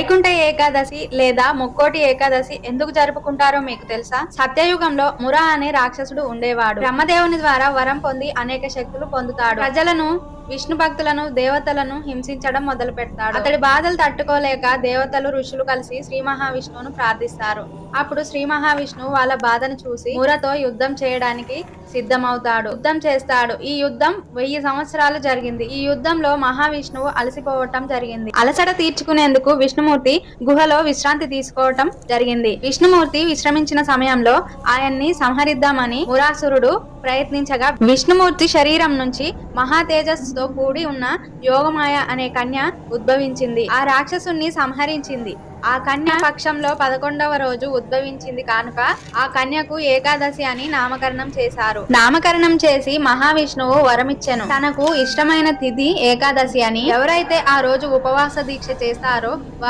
వైకుంఠ ఏకాదశి లేదా ముక్కోటి ఏకాదశి ఎందుకు జరుపుకుంటారో మీకు తెలుసా? సత్యయుగంలో మురా అనే రాక్షసుడు ఉండేవాడు. బ్రహ్మదేవుని ద్వారా వరం పొంది అనేక శక్తులు పొందుతాడు. ప్రజలను, విష్ణు భక్తులను, దేవతలను హింసించడం మొదలు పెడతాడు. అతడి బాధలు తట్టుకోలేక దేవతలు, ఋషులు కలిసి శ్రీ మహావిష్ణువును ప్రార్థిస్తారు. అప్పుడు శ్రీ మహావిష్ణువు వాళ్ళ బాధను చూసి మురతో యుద్ధం చేయడానికి సిద్ధమవుతాడు. యుద్ధం చేస్తాడు. ఈ యుద్ధం 1000 సంవత్సరాలు జరిగింది. ఈ యుద్ధంలో మహావిష్ణువు అలసిపోవటం జరిగింది. అలసట తీర్చుకునేందుకు విష్ణుమూర్తి గుహలో విశ్రాంతి తీసుకోవటం జరిగింది. విష్ణుమూర్తి విశ్రమించిన సమయంలో ఆయన్ని సంహరిద్దామని మురాసురుడు ప్రయత్నించగా విష్ణుమూర్తి శరీరం నుంచి మహా తేజస్సుతో కూడి ఉన్న యోగమాయ అనే కన్య ఉద్భవించింది. ఆ రాక్షసుని సంహరించింది. ఆ కన్య పక్షంలో 11వ రోజు ఉద్భవించింది కానుక ఆ కన్యకు ఏకాదశి అని నామకరణం చేశారు. నామకరణం చేసి మహావిష్ణువు వరమిచ్చెను. తనకు ఇష్టమైన తిథి ఏకాదశి అని. ఎవరైతే ఆ రోజు ఉపవాస దీక్ష చేస్తారో వారు